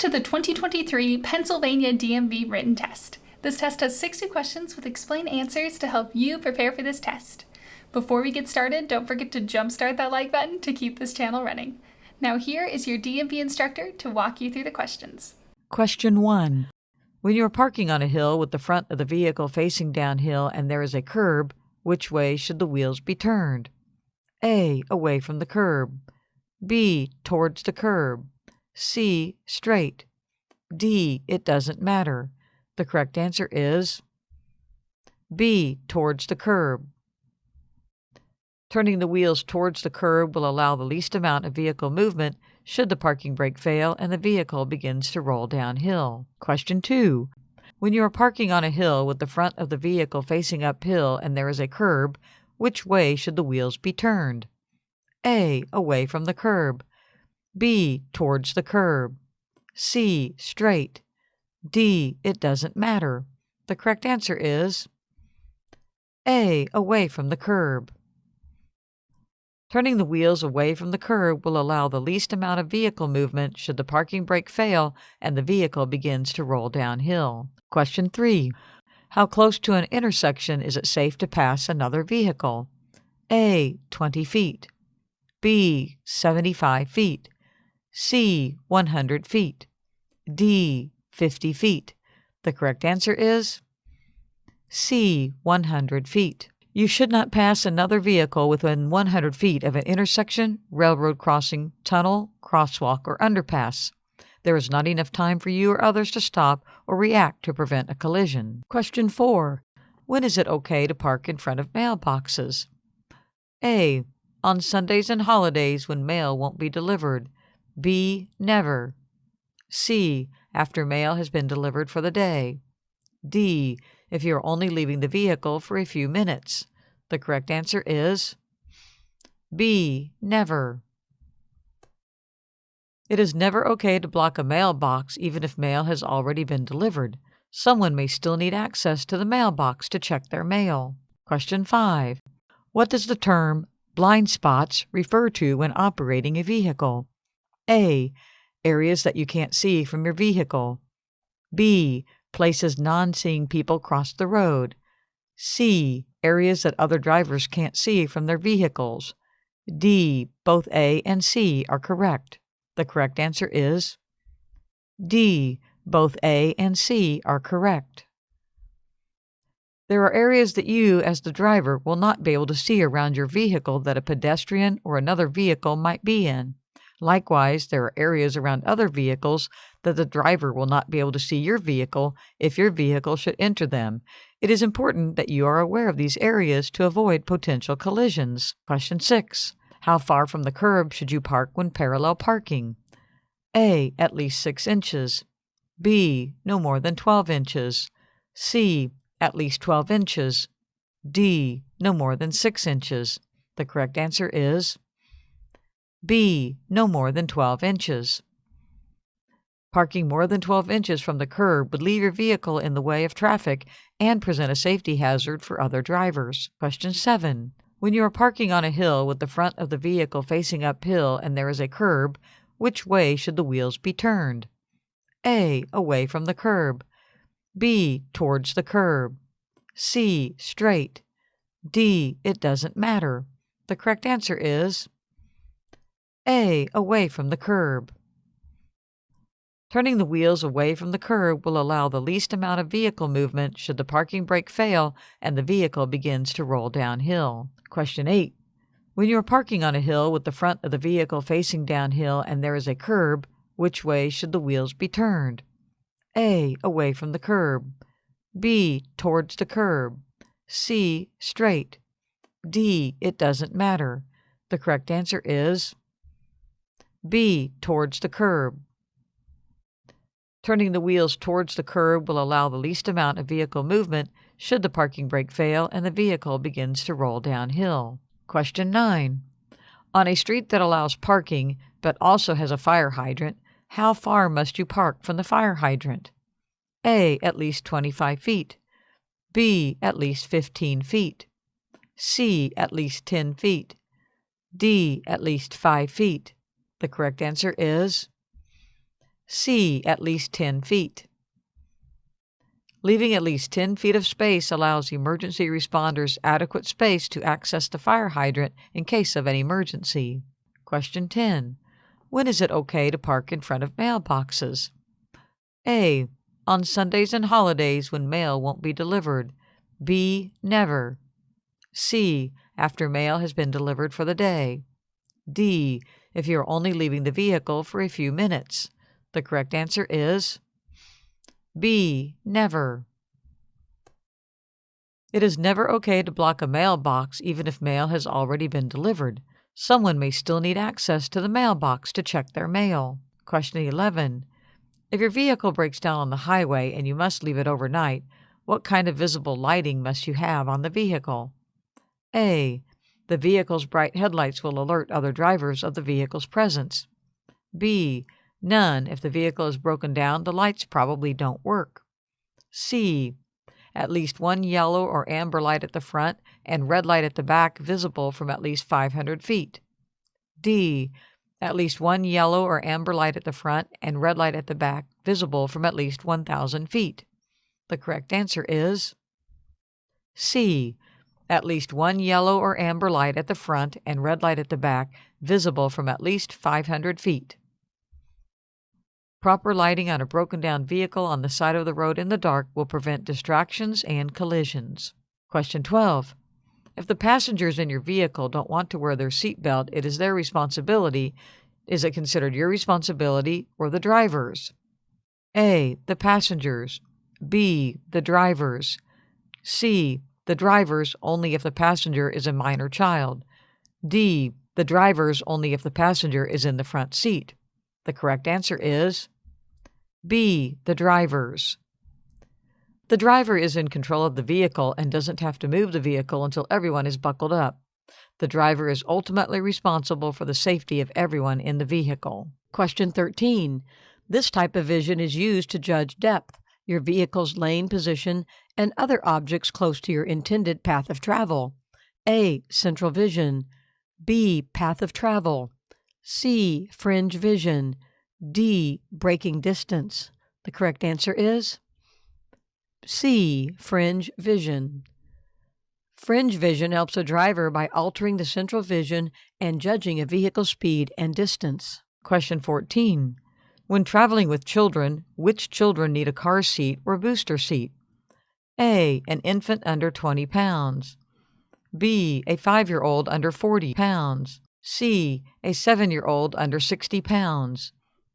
to the 2023 Pennsylvania DMV written test. This test has 60 questions with explain answers to help you prepare for this test. Before we get started, don't forget to jumpstart that like button to keep this channel running. Now here is your DMV instructor to walk you through the questions. Question 1. When you are parking on a hill with the front of the vehicle facing downhill and there is a curb, which way should the wheels be turned? A. Away from the curb. B. Towards the curb. C. Straight. D. It doesn't matter. The correct answer is B. Towards the curb. Turning the wheels towards the curb will allow the least amount of vehicle movement should the parking brake fail and the vehicle begins to roll downhill. Question 2. When you are parking on a hill with the front of the vehicle facing uphill and there is a curb, which way should the wheels be turned? A. Away from the curb. B. Towards the curb. C. Straight. D. It doesn't matter. The correct answer is A. Away from the curb. Turning the wheels away from the curb will allow the least amount of vehicle movement should the parking brake fail and the vehicle begins to roll downhill. Question 3. How close to an intersection is it safe to pass another vehicle? A. 20 feet. B. 75 feet. C. 100 feet. D. 50 feet. The correct answer is C. 100 feet. You should not pass another vehicle within 100 feet of an intersection, railroad crossing, tunnel, crosswalk, or underpass. There is not enough time for you or others to stop or react to prevent a collision. Question 4. When is it okay to park in front of mailboxes? A. On Sundays and holidays when mail won't be delivered. B. Never. C. After mail has been delivered for the day. D. If you are only leaving the vehicle for a few minutes. The correct answer is B. Never. It is never okay to block a mailbox even if mail has already been delivered. Someone may still need access to the mailbox to check their mail. Question 5. What does the term blind spots refer to when operating a vehicle? A. Areas that you can't see from your vehicle. B. Places non-seeing people cross the road. C. Areas that other drivers can't see from their vehicles. D. Both A and C are correct. The correct answer is D. Both A and C are correct. There are areas that you, as the driver, will not be able to see around your vehicle that a pedestrian or another vehicle might be in. Likewise, there are areas around other vehicles that the driver will not be able to see your vehicle if your vehicle should enter them. It is important that you are aware of these areas to avoid potential collisions. Question 6. How far from the curb should you park when parallel parking? A. At least 6 inches. B. No more than 12 inches. C. At least 12 inches. D. No more than 6 inches. The correct answer is B. No more than 12 inches. Parking more than 12 inches from the curb would leave your vehicle in the way of traffic and present a safety hazard for other drivers. Question 7. When you are parking on a hill with the front of the vehicle facing uphill and there is a curb, which way should the wheels be turned? A. Away from the curb. B. Towards the curb. C. Straight. D. It doesn't matter. The correct answer is A. Away from the curb. Turning the wheels away from the curb will allow the least amount of vehicle movement should the parking brake fail and the vehicle begins to roll downhill. Question 8. When you are parking on a hill with the front of the vehicle facing downhill and there is a curb, which way should the wheels be turned? A. Away from the curb. B. Towards the curb. C. Straight. D. It doesn't matter. The correct answer is B. Towards the curb. Turning the wheels towards the curb will allow the least amount of vehicle movement should the parking brake fail and the vehicle begins to roll downhill. Question 9. On a street that allows parking but also has a fire hydrant, how far must you park from the fire hydrant? A. At least 25 feet. B. At least 15 feet. C. At least 10 feet. D. At least 5 feet. The correct answer is C. At least 10 feet. Leaving at least 10 feet of space allows emergency responders adequate space to access the fire hydrant in case of an emergency. Question 10. When is it okay to park in front of mailboxes? A. On Sundays and holidays when mail won't be delivered. B. Never. C. After mail has been delivered for the day. D. If you're only leaving the vehicle for a few minutes. The correct answer is B. Never. It is never okay to block a mailbox even if mail has already been delivered. Someone may still need access to the mailbox to check their mail. Question 11. If your vehicle breaks down on the highway and you must leave it overnight, what kind of visible lighting must you have on the vehicle? A. The vehicle's bright headlights will alert other drivers of the vehicle's presence. B. None. If the vehicle is broken down, the lights probably don't work. C. At least one yellow or amber light at the front and red light at the back visible from at least 500 feet. D. At least one yellow or amber light at the front and red light at the back visible from at least 1,000 feet. The correct answer is C. At least one yellow or amber light at the front and red light at the back visible from at least 500 feet. Proper lighting on a broken-down vehicle on the side of the road in the dark will prevent distractions and collisions. Question 12. If the passengers in your vehicle don't want to wear their seatbelt, it is their responsibility. Is it considered your responsibility or the driver's? A. The passengers. B. The driver's. C. The driver's only if the passenger is a minor child. D. The driver's only if the passenger is in the front seat. The correct answer is B. The driver's. The driver is in control of the vehicle and doesn't have to move the vehicle until everyone is buckled up. The driver is ultimately responsible for the safety of everyone in the vehicle. Question 13. This type of vision is used to judge depth, your vehicle's lane position, and other objects close to your intended path of travel. A. Central vision. B. Path of travel. C. Fringe vision. D. Braking distance. The correct answer is C. Fringe vision. Fringe vision helps a driver by altering the central vision and judging a vehicle's speed and distance. Question 14. When traveling with children, which children need a car seat or booster seat? A. An infant under 20 pounds. B. A 5-year-old under 40 pounds. C. A 7-year-old under 60 pounds.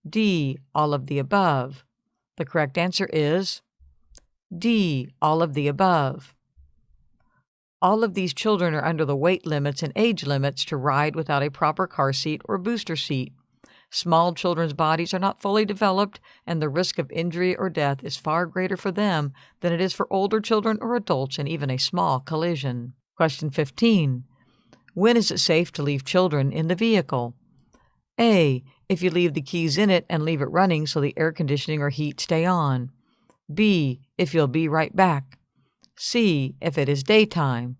D. All of the above. The correct answer is D. All of the above. All of these children are under the weight limits and age limits to ride without a proper car seat or booster seat. Small children's bodies are not fully developed, and the risk of injury or death is far greater for them than it is for older children or adults in even a small collision. Question 15. When is it safe to leave children in the vehicle? A. If you leave the keys in it and leave it running so the air conditioning or heat stay on. B. If you'll be right back. C. If it is daytime.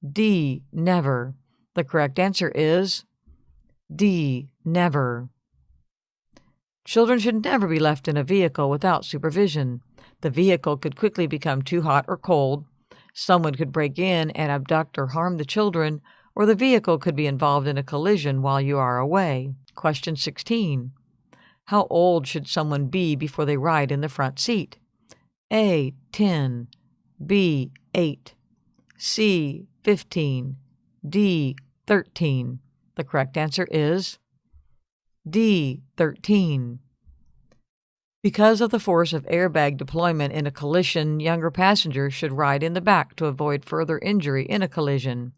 D. Never. The correct answer is D. Never. Children should never be left in a vehicle without supervision. The vehicle could quickly become too hot or cold. Someone could break in and abduct or harm the children, or the vehicle could be involved in a collision while you are away. Question 16. How old should someone be before they ride in the front seat? A. 10. B. 8. C. 15. D. 13. The correct answer is D. 13. Because of the force of airbag deployment in a collision, younger passengers should ride in the back to avoid further injury in a collision.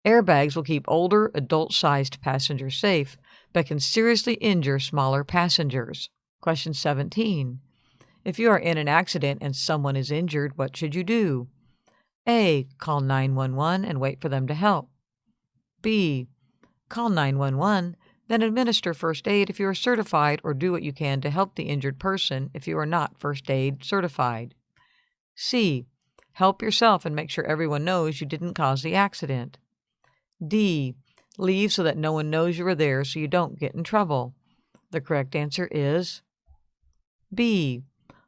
Airbags will keep older, adult-sized passengers safe, but can seriously injure smaller passengers. Question 17. If you are in an accident and someone is injured, what should you do? A. Call 911 and wait for them to help. B. Call 911, then administer first aid if you are certified, or do what you can to help the injured person if you are not first aid certified. C. Help yourself and make sure everyone knows you didn't cause the accident. D. Leave so that no one knows you were there so you don't get in trouble. The correct answer is B.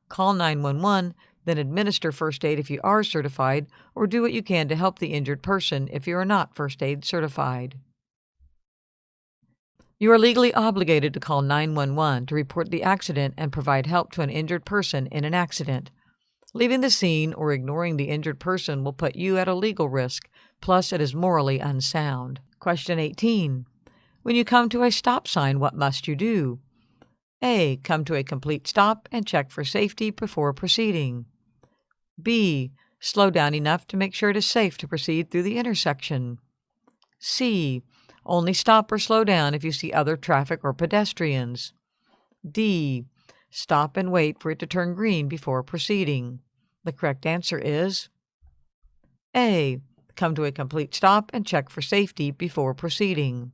Call 911, then administer first aid if you are certified, or do what you can to help the injured person if you are not first aid certified. You are legally obligated to call 911 to report the accident and provide help to an injured person in an accident. Leaving the scene or ignoring the injured person will put you at a legal risk, plus it is morally unsound. Question 18. When you come to a stop sign, what must you do? A. Come to a complete stop and check for safety before proceeding. B. Slow down enough to make sure it is safe to proceed through the intersection. C. Only stop or slow down if you see other traffic or pedestrians. D. Stop and wait for it to turn green before proceeding. The correct answer is A. Come to a complete stop and check for safety before proceeding.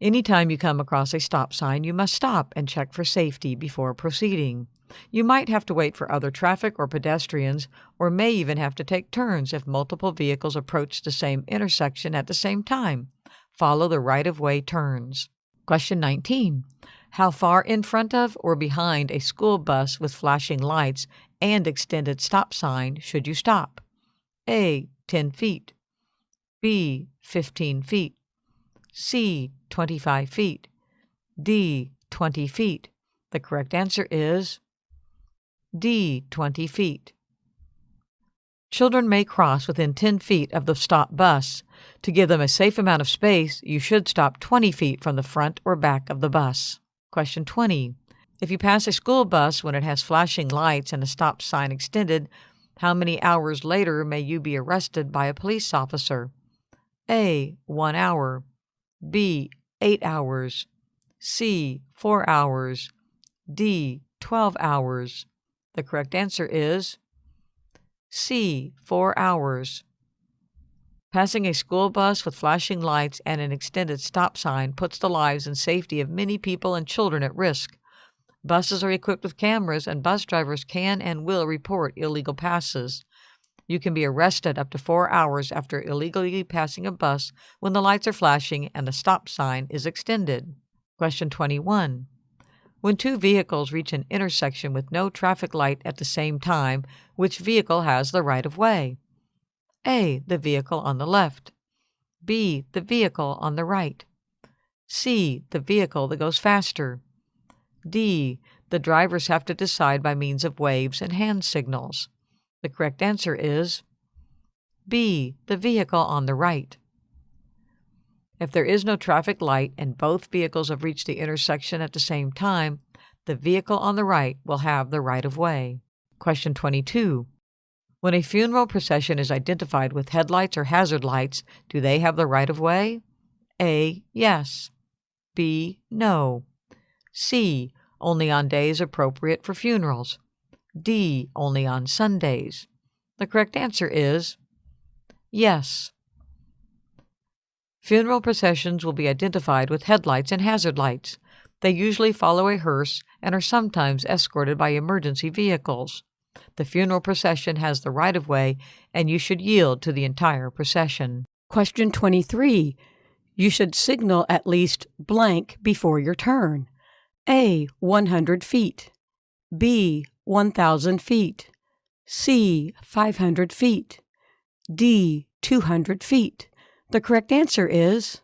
Anytime you come across a stop sign, you must stop and check for safety before proceeding. You might have to wait for other traffic or pedestrians, or may even have to take turns if multiple vehicles approach the same intersection at the same time. Follow the right-of-way turns. Question 19. How far in front of or behind a school bus with flashing lights and extended stop sign should you stop? A. 10 feet. B. 15 feet. C. 25 feet. D. 20 feet. The correct answer is D. 20 feet. Children may cross within 10 feet of the stopped bus. To give them a safe amount of space, you should stop 20 feet from the front or back of the bus. Question 20. If you pass a school bus when it has flashing lights and a stop sign extended, how many hours later may you be arrested by a police officer? A. 1 hour. B. 8 hours. C. 4 hours. D. 12 hours. The correct answer is C. 4 hours. Passing a school bus with flashing lights and an extended stop sign puts the lives and safety of many people and children at risk. Buses are equipped with cameras, and bus drivers can and will report illegal passes. You can be arrested up to 4 hours after illegally passing a bus when the lights are flashing and the stop sign is extended. Question 21. When two vehicles reach an intersection with no traffic light at the same time, which vehicle has the right-of-way? A. The vehicle on the left. B. The vehicle on the right. C. The vehicle that goes faster. D. The drivers have to decide by means of waves and hand signals. The correct answer is B. The vehicle on the right. If there is no traffic light and both vehicles have reached the intersection at the same time, the vehicle on the right will have the right-of-way. Question 22. When a funeral procession is identified with headlights or hazard lights, do they have the right-of-way? A. Yes. B. No. C. Only on days appropriate for funerals. D. Only on Sundays. The correct answer is yes. Funeral processions will be identified with headlights and hazard lights. They usually follow a hearse and are sometimes escorted by emergency vehicles. The funeral procession has the right-of-way, and you should yield to the entire procession. Question 23. You should signal at least blank before your turn. A. 100 feet. B. 1,000 feet. C. 500 feet. D. 200 feet. The correct answer is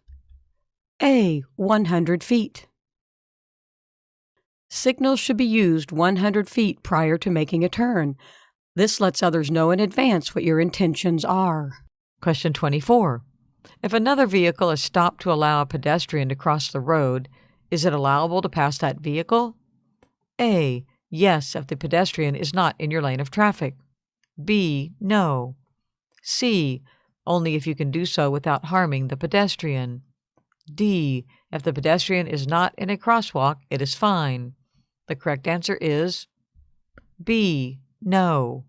A. 100 feet. Signals should be used 100 feet prior to making a turn. This lets others know in advance what your intentions are. Question 24. If another vehicle is stopped to allow a pedestrian to cross the road, is it allowable to pass that vehicle? A. Yes, if the pedestrian is not in your lane of traffic. B. No. C. Only if you can do so without harming the pedestrian. D. If the pedestrian is not in a crosswalk, it is fine. The correct answer is B. No.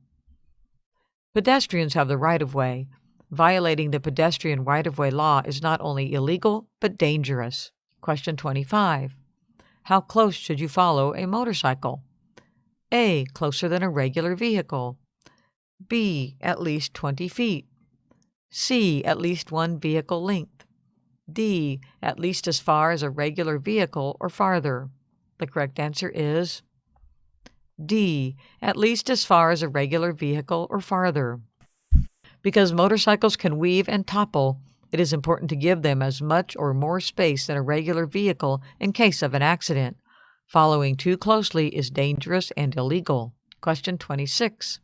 Pedestrians have the right-of-way. Violating the pedestrian right-of-way law is not only illegal, but dangerous. Question 25. How close should you follow a motorcycle? A. Closer than a regular vehicle. B. At least 20 feet. C. At least one vehicle length. D. At least as far as a regular vehicle or farther. The correct answer is D. At least as far as a regular vehicle or farther. Because motorcycles can weave and topple, it is important to give them as much or more space than a regular vehicle in case of an accident. Following too closely is dangerous and illegal. Question 26.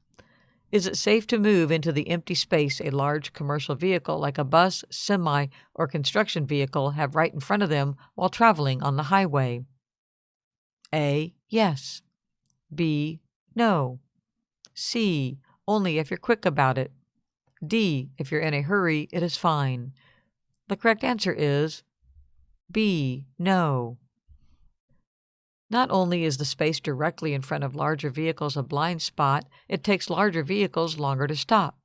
Is it safe to move into the empty space a large commercial vehicle like a bus, semi, or construction vehicle have right in front of them while traveling on the highway? A. Yes. B. No. C. Only if you're quick about it. D. If you're in a hurry, it is fine. The correct answer is B. No. Not only is the space directly in front of larger vehicles a blind spot, it takes larger vehicles longer to stop.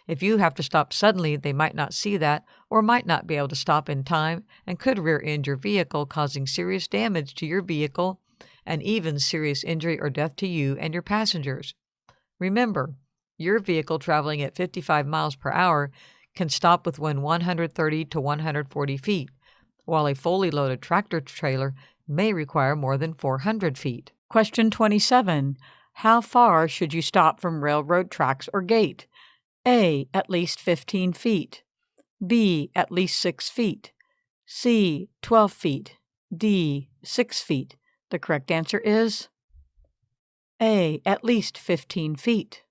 If you have to stop suddenly, they might not see that or might not be able to stop in time and could rear-end your vehicle, causing serious damage to your vehicle and even serious injury or death to you and your passengers. Remember, your vehicle traveling at 55 miles per hour can stop within 130 to 140 feet, while a fully loaded tractor trailer may require more than 400 feet. Question 27. How far should you stop from railroad tracks or gate? A. At least 15 feet. B. At least 6 feet. C. 12 feet. D. 6 feet. The correct answer is A. At least 15 feet.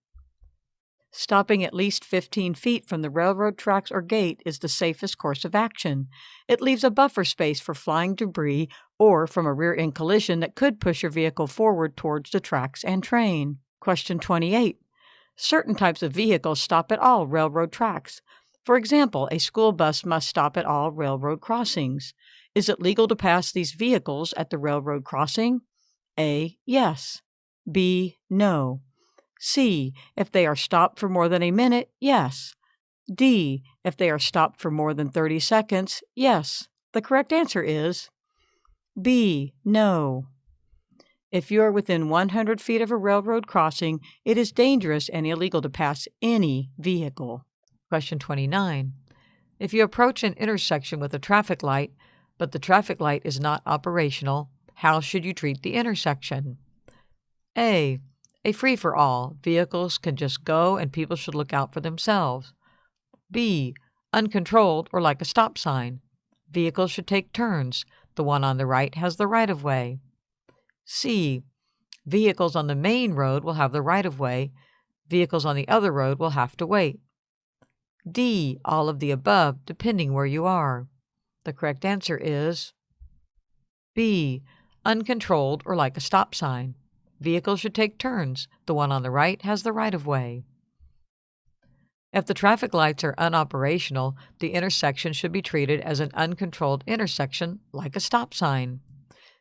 Stopping at least 15 feet from the railroad tracks or gate is the safest course of action. It leaves a buffer space for flying debris or from a rear-end collision that could push your vehicle forward towards the tracks and train. Question 28. Certain types of vehicles stop at all railroad tracks. For example, a school bus must stop at all railroad crossings. Is it legal to pass these vehicles at the railroad crossing? A. Yes. B. No. C. If they are stopped for more than a minute, yes. D. If they are stopped for more than 30 seconds, yes. The correct answer is B. No. If you are within 100 feet of a railroad crossing, it is dangerous and illegal to pass any vehicle. Question 29. If you approach an intersection with a traffic light, but the traffic light is not operational, how should you treat the intersection? A. A free-for-all. Vehicles can just go and people should look out for themselves. B. Uncontrolled or like a stop sign. Vehicles should take turns. The one on the right has the right-of-way. C. Vehicles on the main road will have the right-of-way. Vehicles on the other road will have to wait. D. All of the above, depending where you are. The correct answer is B. Uncontrolled or like a stop sign. Vehicles should take turns. The one on the right has the right-of-way. If the traffic lights are unoperational, the intersection should be treated as an uncontrolled intersection like a stop sign.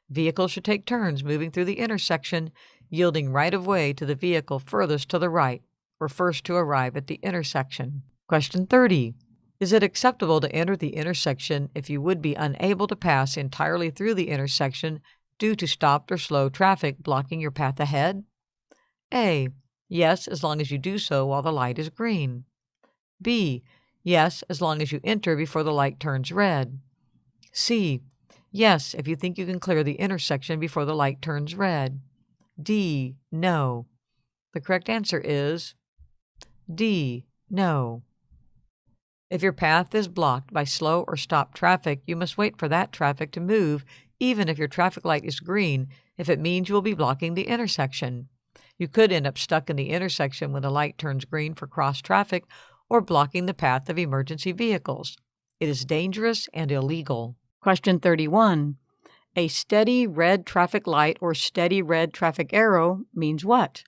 Vehicles should take turns moving through the intersection, yielding right-of-way to the vehicle furthest to the right, or first to arrive at the intersection. Question 30. Is it acceptable to enter the intersection if you would be unable to pass entirely through the intersection due to stopped or slow traffic blocking your path ahead? A. Yes, as long as you do so while the light is green. B. Yes, as long as you enter before the light turns red. C. Yes, if you think you can clear the intersection before the light turns red. D. No. The correct answer is D. No. If your path is blocked by slow or stopped traffic, you must wait for that traffic to move, even if your traffic light is green, if it means you will be blocking the intersection. You could end up stuck in the intersection when the light turns green for cross traffic or blocking the path of emergency vehicles. It is dangerous and illegal. Question 31. A steady red traffic light or steady red traffic arrow means what?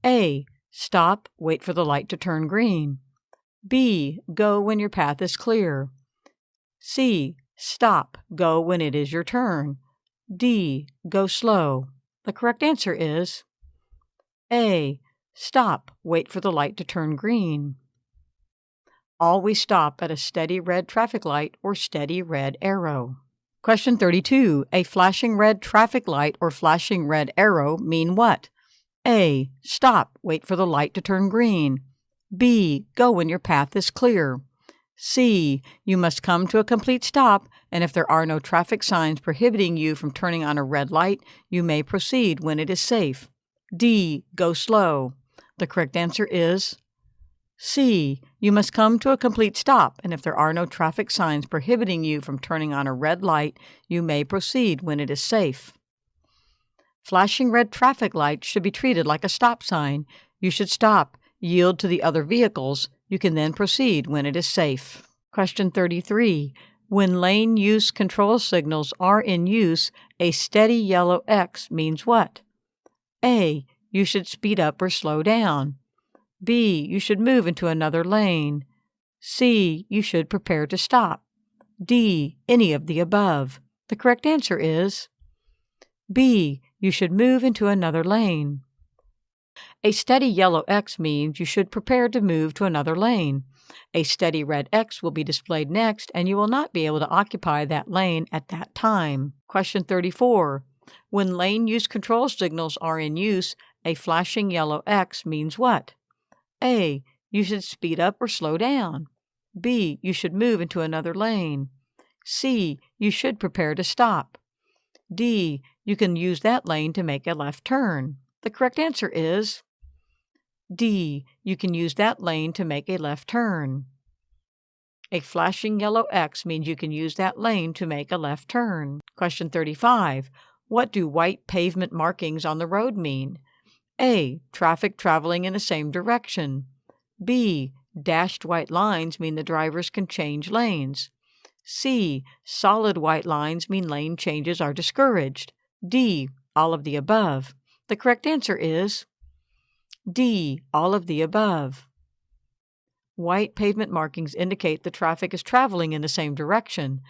A. Stop, wait for the light to turn green. B. Go when your path is clear. C. Stop, go when it is your turn. D. Go slow. The correct answer is A. Stop, wait for the light to turn green. Always stop at a steady red traffic light or steady red arrow. Question 32. A flashing red traffic light or flashing red arrow mean what? A. Stop, wait for the light to turn green. B. Go when your path is clear. C. You must come to a complete stop, and if there are no traffic signs prohibiting you from turning on a red light, you may proceed when it is safe. D. Go slow. The correct answer is C. You must come to a complete stop, and if there are no traffic signs prohibiting you from turning on a red light, you may proceed when it is safe. Flashing red traffic lights should be treated like a stop sign. You should stop, yield to the other vehicles. You can then proceed when it is safe. Question 33. When lane use control signals are in use, a steady yellow X means what? A. You should speed up or slow down. B. You should move into another lane. C. You should prepare to stop. D. Any of the above. The correct answer is B. You should move into another lane. A steady yellow X means you should prepare to move to another lane. A steady red X will be displayed next, and you will not be able to occupy that lane at that time. Question 34. When lane use control signals are in use, a flashing yellow X means what? A. You should speed up or slow down. B. You should move into another lane. C. You should prepare to stop. D. You can use that lane to make a left turn. The correct answer is D. You can use that lane to make a left turn. A flashing yellow X means you can use that lane to make a left turn. Question 35. What do white pavement markings on the road mean? A. Traffic traveling in the same direction. B. Dashed white lines mean the drivers can change lanes. C. Solid white lines mean lane changes are discouraged. D. All of the above. The correct answer is D. All of the above. White pavement markings indicate the traffic is traveling in the same direction.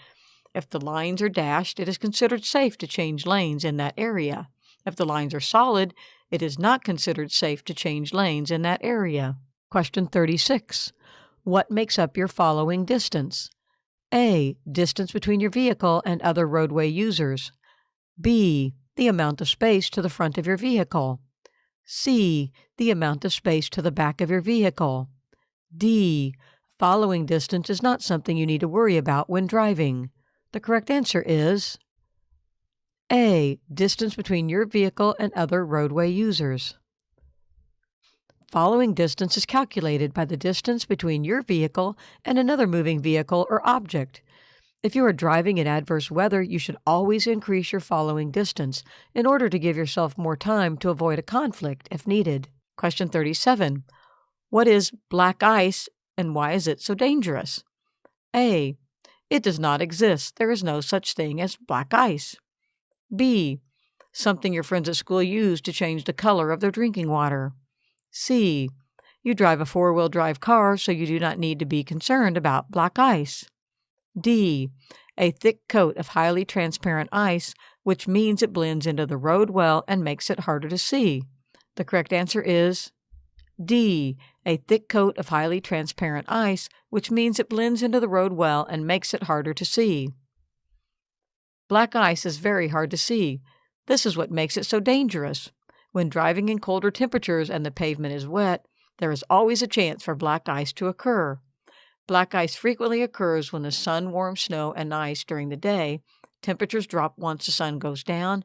If the lines are dashed, it is considered safe to change lanes in that area. If the lines are solid, it is not considered safe to change lanes in that area. Question 36. What makes up your following distance? A. Distance between your vehicle and other roadway users. B. The amount of space to the front of your vehicle. C. The amount of space to the back of your vehicle. D. Following distance is not something you need to worry about when driving. The correct answer is A. Distance between your vehicle and other roadway users. Following distance is calculated by the distance between your vehicle and another moving vehicle or object. If you are driving in adverse weather, you should always increase your following distance in order to give yourself more time to avoid a conflict if needed. Question 37. What is black ice and why is it so dangerous? A. It does not exist. There is no such thing as black ice. B. Something your friends at school use to change the color of their drinking water. C. You drive a four-wheel drive car, so you do not need to be concerned about black ice. D. A thick coat of highly transparent ice, which means it blends into the road well and makes it harder to see. The correct answer is D. A thick coat of highly transparent ice, which means it blends into the road well and makes it harder to see. Black ice is very hard to see. This is what makes it so dangerous. When driving in colder temperatures and the pavement is wet, there is always a chance for black ice to occur. Black ice frequently occurs when the sun warms snow and ice during the day, temperatures drop once the sun goes down,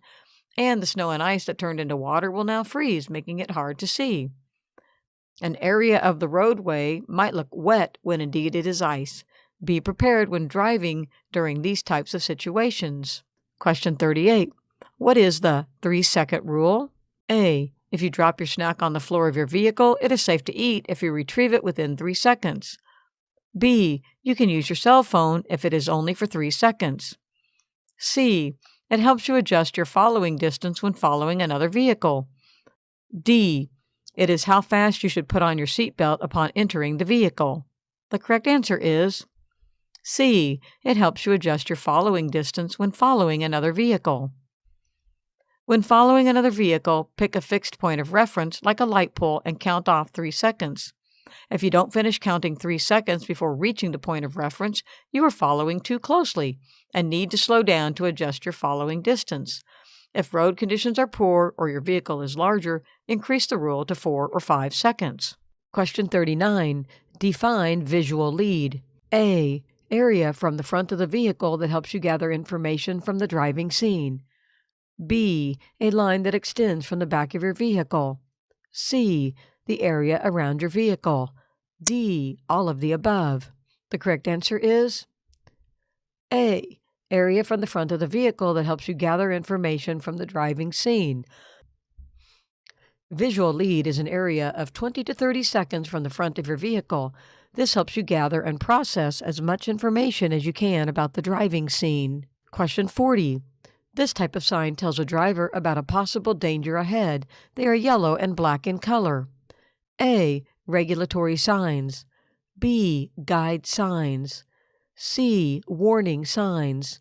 and the snow and ice that turned into water will now freeze, making it hard to see. An area of the roadway might look wet when indeed it is ice. Be prepared when driving during these types of situations. Question 38. What is the 3-second rule? A. If you drop your snack on the floor of your vehicle, it is safe to eat if you retrieve it within 3 seconds. B. You can use your cell phone if it is only for 3 seconds. C. It helps you adjust your following distance when following another vehicle. D. It is how fast you should put on your seatbelt upon entering the vehicle. The correct answer is C. It helps you adjust your following distance when following another vehicle. When following another vehicle, pick a fixed point of reference like a light pole and count off 3 seconds. If you don't finish counting 3 seconds before reaching the point of reference, you are following too closely and need to slow down to adjust your following distance. If road conditions are poor or your vehicle is larger, increase the rule to 4 or 5 seconds. Question 39. Define visual lead. A. Area from the front of the vehicle that helps you gather information from the driving scene. B. A line that extends from the back of your vehicle. C. The area around your vehicle. D. All of the above. The correct answer is A. Area from the front of the vehicle that helps you gather information from the driving scene. Visual lead is an area of 20 to 30 seconds from the front of your vehicle. This helps you gather and process as much information as you can about the driving scene. Question 40. This type of sign tells a driver about a possible danger ahead. They are yellow and black in color. A. Regulatory signs. B. Guide signs. C. Warning signs.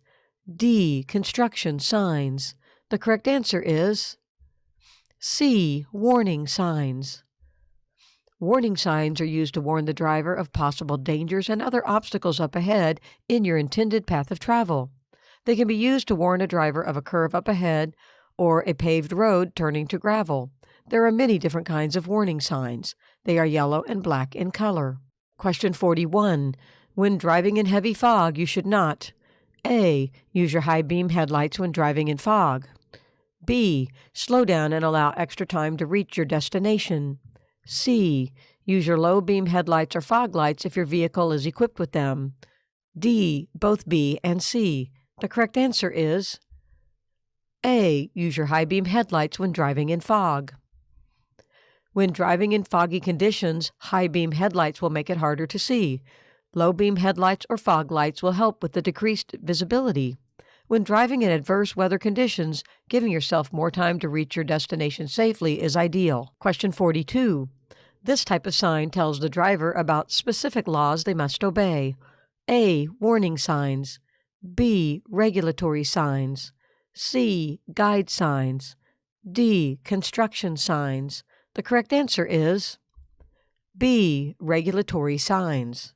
D. Construction signs. The correct answer is C. Warning signs. Warning signs are used to warn the driver of possible dangers and other obstacles up ahead in your intended path of travel. They can be used to warn a driver of a curve up ahead or a paved road turning to gravel. There are many different kinds of warning signs. They are yellow and black in color. Question 41. When driving in heavy fog, you should not A. Use your high beam headlights when driving in fog. B. Slow down and allow extra time to reach your destination. C. Use your low beam headlights or fog lights if your vehicle is equipped with them. D. Both B and C. The correct answer is A. Use your high beam headlights when driving in fog. When driving in foggy conditions, high beam headlights will make it harder to see. Low beam headlights or fog lights will help with the decreased visibility. When driving in adverse weather conditions, giving yourself more time to reach your destination safely is ideal. Question 42. This type of sign tells the driver about specific laws they must obey. A. Warning signs. B. Regulatory signs. C. Guide signs. D. Construction signs. The correct answer is B. Regulatory signs.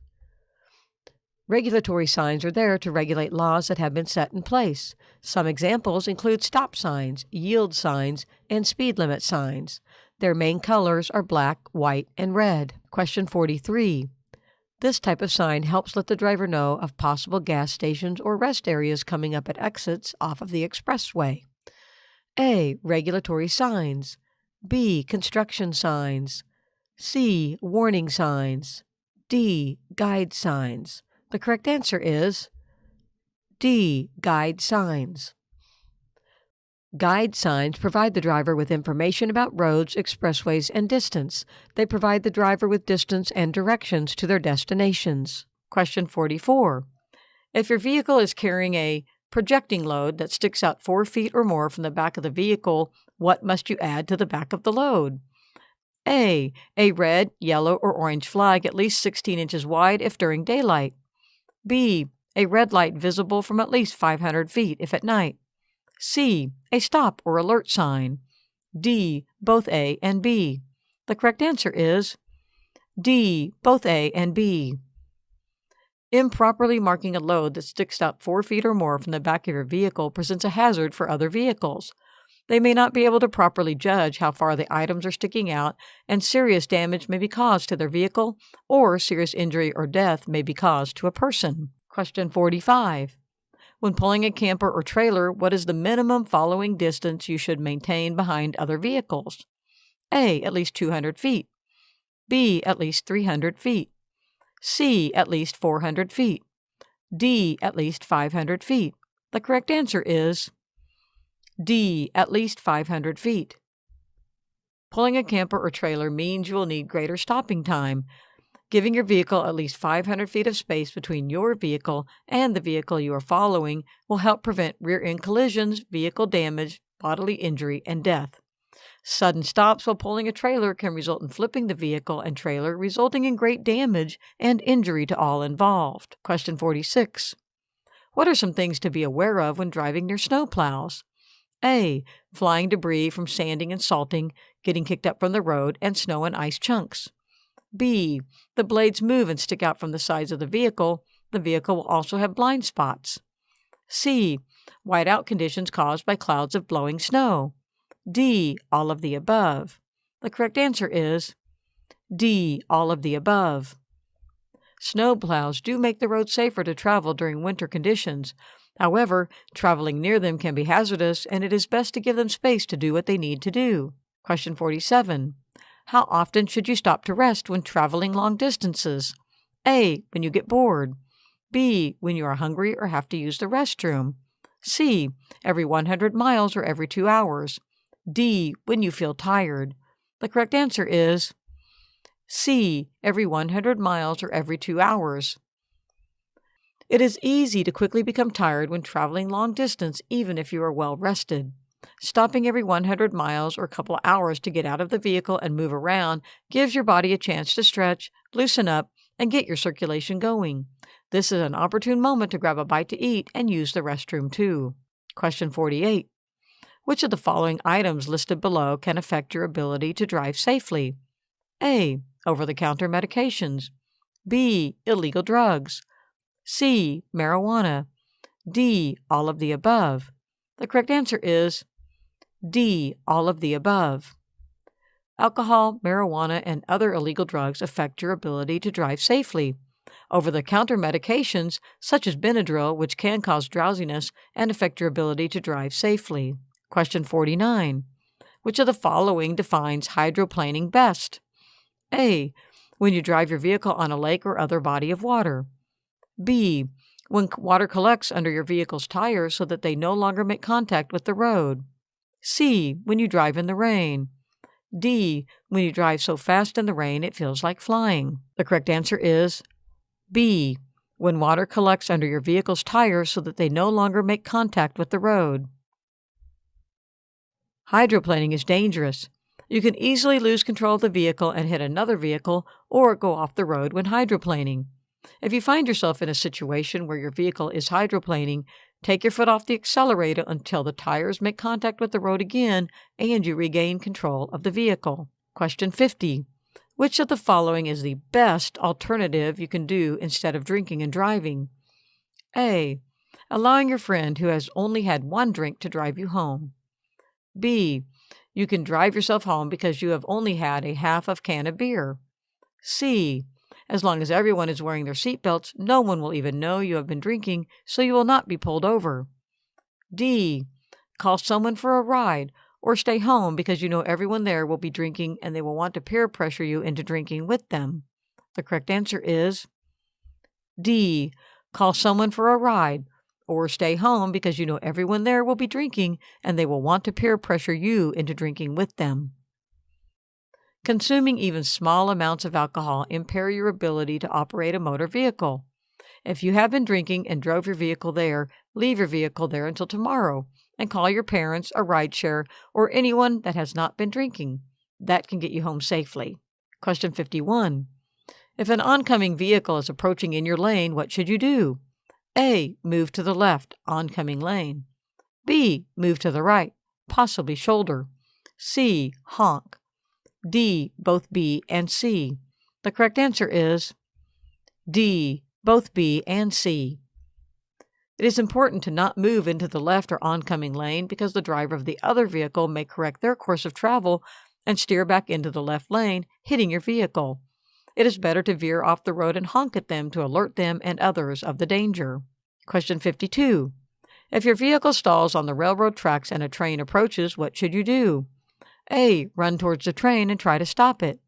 Regulatory signs are there to regulate laws that have been set in place. Some examples include stop signs, yield signs, and speed limit signs. Their main colors are black, white, and red. Question 43. This type of sign helps let the driver know of possible gas stations or rest areas coming up at exits off of the expressway. A. Regulatory signs. B. Construction signs. C. Warning signs. D. Guide signs. The correct answer is D. Guide signs. Guide signs provide the driver with information about roads, expressways, and distance. They provide the driver with distance and directions to their destinations. Question 44. If your vehicle is carrying a projecting load that sticks out 4 feet or more from the back of the vehicle, what must you add to the back of the load? A. A red, yellow, or orange flag at least 16 inches wide if during daylight. B. A red light visible from at least 500 feet if at night. C. A stop or alert sign. D. Both A and B. The correct answer is D. Both A and B. Improperly marking a load that sticks out 4 feet or more from the back of your vehicle presents a hazard for other vehicles. They may not be able to properly judge how far the items are sticking out, and serious damage may be caused to their vehicle, or serious injury or death may be caused to a person. Question 45. When pulling a camper or trailer, what is the minimum following distance you should maintain behind other vehicles? A. At least 200 feet. B. At least 300 feet. C. At least 400 feet. D. At least 500 feet. The correct answer is D. At least 500 feet. Pulling a camper or trailer means you will need greater stopping time. Giving your vehicle at least 500 feet of space between your vehicle and the vehicle you are following will help prevent rear-end collisions, vehicle damage, bodily injury, and death. Sudden stops while pulling a trailer can result in flipping the vehicle and trailer, resulting in great damage and injury to all involved. Question 46. What are some things to be aware of when driving near snow plows? A. Flying debris from sanding and salting, getting kicked up from the road, and snow and ice chunks. B. The blades move and stick out from the sides of the vehicle. The vehicle will also have blind spots. C. Whiteout conditions caused by clouds of blowing snow. D. All of the above. The correct answer is D. All of the above. Snow plows do make the road safer to travel during winter conditions. However, traveling near them can be hazardous, and it is best to give them space to do what they need to do. Question 47. How often should you stop to rest when traveling long distances? A. When you get bored. B. When you are hungry or have to use the restroom. C. Every 100 miles or every 2 hours. D. When you feel tired. The correct answer is C. Every 100 miles or every 2 hours. It is easy to quickly become tired when traveling long distance, even if you are well rested. Stopping every 100 miles or a couple of hours to get out of the vehicle and move around gives your body a chance to stretch, loosen up, and get your circulation going. This is an opportune moment to grab a bite to eat and use the restroom too. Question 48. Which of the following items listed below can affect your ability to drive safely? A. Over-the-counter medications. B. Illegal drugs. C. Marijuana. D. All of the above. The correct answer is D. All of the above. Alcohol, marijuana, and other illegal drugs affect your ability to drive safely. Over-the-counter medications, such as Benadryl, which can cause drowsiness and affect your ability to drive safely. Question 49. Which of the following defines hydroplaning best? A. When you drive your vehicle on a lake or other body of water. B. When water collects under your vehicle's tires so that they no longer make contact with the road. C. When you drive in the rain. D. When you drive so fast in the rain it feels like flying. The correct answer is B. When water collects under your vehicle's tires so that they no longer make contact with the road. Hydroplaning is dangerous. You can easily lose control of the vehicle and hit another vehicle or go off the road when hydroplaning. If you find yourself in a situation where your vehicle is hydroplaning, take your foot off the accelerator until the tires make contact with the road again and you regain control of the vehicle. Question 50. Which of the following is the best alternative you can do instead of drinking and driving? A. Allowing your friend who has only had one drink to drive you home. B. You can drive yourself home because you have only had a half of can of beer. C. As long as everyone is wearing their seatbelts, no one will even know you have been drinking, so you will not be pulled over. D. Call someone for a ride, or stay home because you know everyone there will be drinking and they will want to peer pressure you into drinking with them. The correct answer is D. Call someone for a ride, or stay home because you know everyone there will be drinking and they will want to peer pressure you into drinking with them. Consuming even small amounts of alcohol impair your ability to operate a motor vehicle. If you have been drinking and drove your vehicle there, leave your vehicle there until tomorrow and call your parents, a rideshare, or anyone that has not been drinking. That can get you home safely. Question 51. If an oncoming vehicle is approaching in your lane, what should you do? A. Move to the left, oncoming lane. B. Move to the right, possibly shoulder. C. Honk. D. Both B and C. The correct answer is D. Both B and C. It is important to not move into the left or oncoming lane because the driver of the other vehicle may correct their course of travel and steer back into the left lane, hitting your vehicle. It is better to veer off the road and honk at them to alert them and others of the danger. Question 52. If your vehicle stalls on the railroad tracks and a train approaches, what should you do? A. Run towards the train and try to stop it.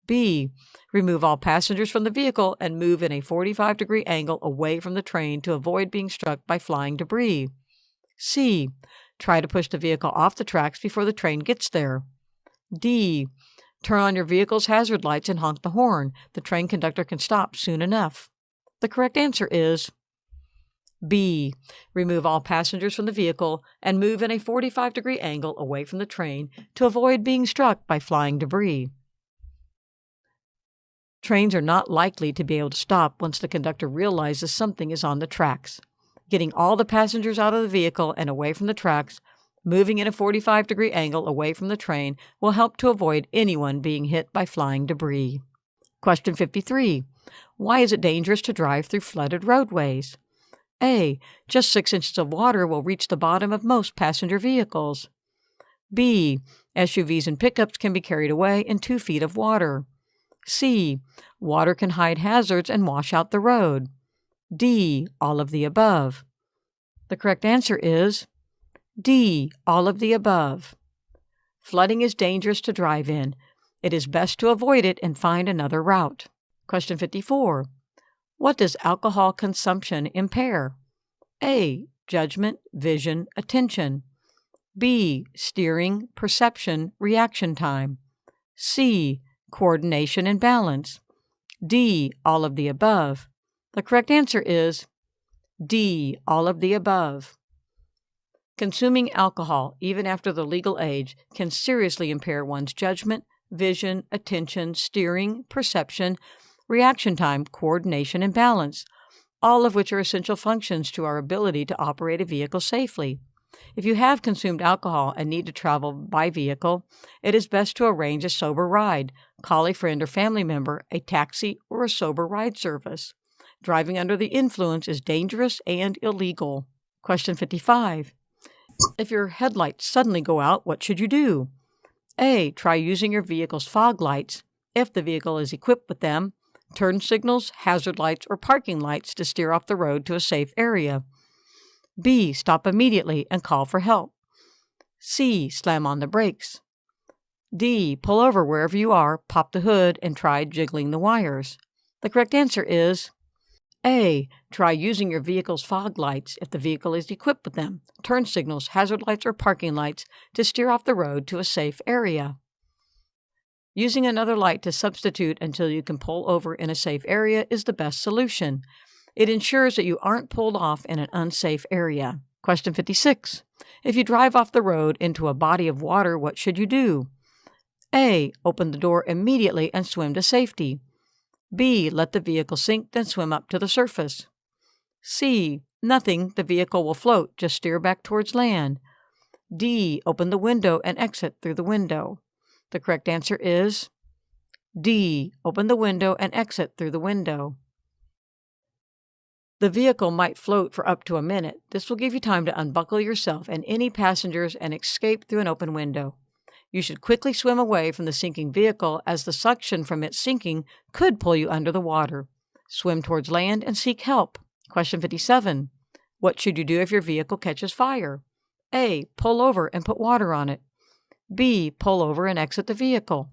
B. Remove all passengers from the vehicle and move in a 45-degree angle away from the train to avoid being struck by flying debris. C. Try to push the vehicle off the tracks before the train gets there. D. Turn on your vehicle's hazard lights and honk the horn. The train conductor can stop soon enough. The correct answer is B. Remove all passengers from the vehicle and move in a 45-degree angle away from the train to avoid being struck by flying debris. Trains are not likely to be able to stop once the conductor realizes something is on the tracks. Getting all the passengers out of the vehicle and away from the tracks, moving in a 45-degree angle away from the train will help to avoid anyone being hit by flying debris. Question 53. Why is it dangerous to drive through flooded roadways? A. Just 6 inches of water will reach the bottom of most passenger vehicles. B. SUVs and pickups can be carried away in 2 feet of water. C. Water can hide hazards and wash out the road. D. All of the above. The correct answer is D, all of the above. Flooding is dangerous to drive in. It is best to avoid it and find another route. Question 54. What does alcohol consumption impair? A, judgment, vision, attention. B, steering, perception, reaction time. C, coordination and balance. D, all of the above. The correct answer is D, all of the above. Consuming alcohol, even after the legal age, can seriously impair one's judgment, vision, attention, steering, perception, reaction time, coordination, and balance, all of which are essential functions to our ability to operate a vehicle safely. If you have consumed alcohol and need to travel by vehicle, it is best to arrange a sober ride, call a friend or family member, a taxi, or a sober ride service. Driving under the influence is dangerous and illegal. Question 55. If your headlights suddenly go out, what should you do? A, try using your vehicle's fog lights, if the vehicle is equipped with them, turn signals, hazard lights, or parking lights to steer off the road to a safe area. B, stop immediately and call for help. C, slam on the brakes. D, pull over wherever you are, pop the hood, and try jiggling the wires. The correct answer is A, try using your vehicle's fog lights if the vehicle is equipped with them, turn signals, hazard lights, or parking lights to steer off the road to a safe area. Using another light to substitute until you can pull over in a safe area is the best solution. It ensures that you aren't pulled off in an unsafe area. Question 56. If you drive off the road into a body of water, what should you do? A, open the door immediately and swim to safety. B, let the vehicle sink, then swim up to the surface. C, nothing, the vehicle will float, just steer back towards land. D, open the window and exit through the window. The correct answer is D, open the window and exit through the window. The vehicle might float for up to a minute. This will give you time to unbuckle yourself and any passengers and escape through an open window. You should quickly swim away from the sinking vehicle as the suction from its sinking could pull you under the water. Swim towards land and seek help. Question 57. What should you do if your vehicle catches fire? A, pull over and put water on it. B, pull over and exit the vehicle.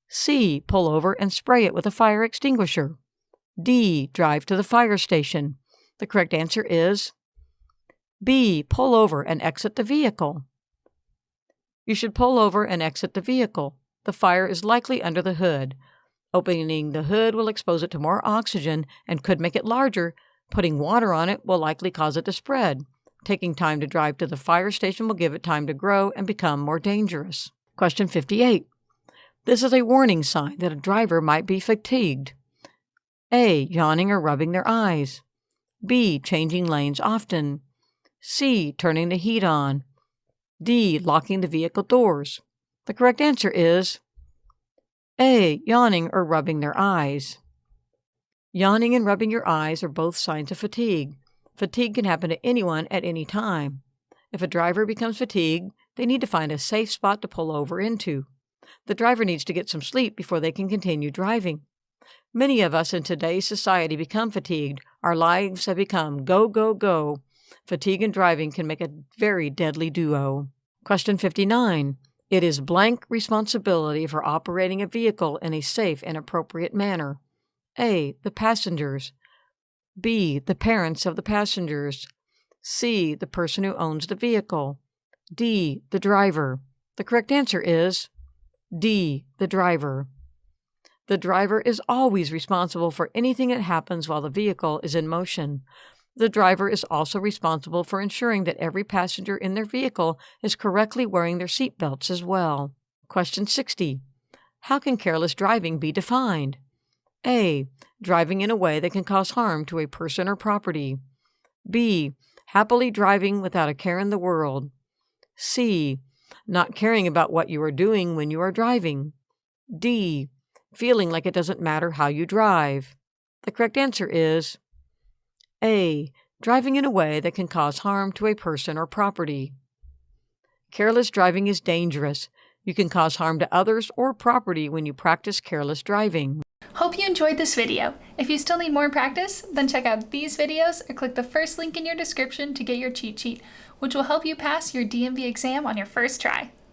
C, pull over and spray it with a fire extinguisher. D, drive to the fire station. The correct answer is B, pull over and exit the vehicle. You should pull over and exit the vehicle. The fire is likely under the hood. Opening the hood will expose it to more oxygen and could make it larger. Putting water on it will likely cause it to spread. Taking time to drive to the fire station will give it time to grow and become more dangerous. Question 58. This is a warning sign that a driver might be fatigued. A, yawning or rubbing their eyes. B, changing lanes often. C, turning the heat on. D, locking the vehicle doors. The correct answer is A, yawning or rubbing their eyes. Yawning and rubbing your eyes are both signs of fatigue. Fatigue can happen to anyone at any time. If a driver becomes fatigued, they need to find a safe spot to pull over into. The driver needs to get some sleep before they can continue driving. Many of us in today's society become fatigued. Our lives have become go, go, go. Fatigue and driving can make a very deadly duo. Question 59. It is blank responsibility for operating a vehicle in a safe and appropriate manner. A, the passengers. B, the parents of the passengers. C, the person who owns the vehicle. D, the driver. The correct answer is D, the driver. The driver is always responsible for anything that happens while the vehicle is in motion. The driver is also responsible for ensuring that every passenger in their vehicle is correctly wearing their seatbelts as well. Question 60. How can careless driving be defined? A, driving in a way that can cause harm to a person or property. B, happily driving without a care in the world. C, not caring about what you are doing when you are driving. D, feeling like it doesn't matter how you drive. The correct answer is A, driving in a way that can cause harm to a person or property. Careless driving is dangerous. You can cause harm to others or property when you practice careless driving. Hope you enjoyed this video. If you still need more practice, then check out these videos or click the first link in your description to get your cheat sheet, which will help you pass your DMV exam on your first try.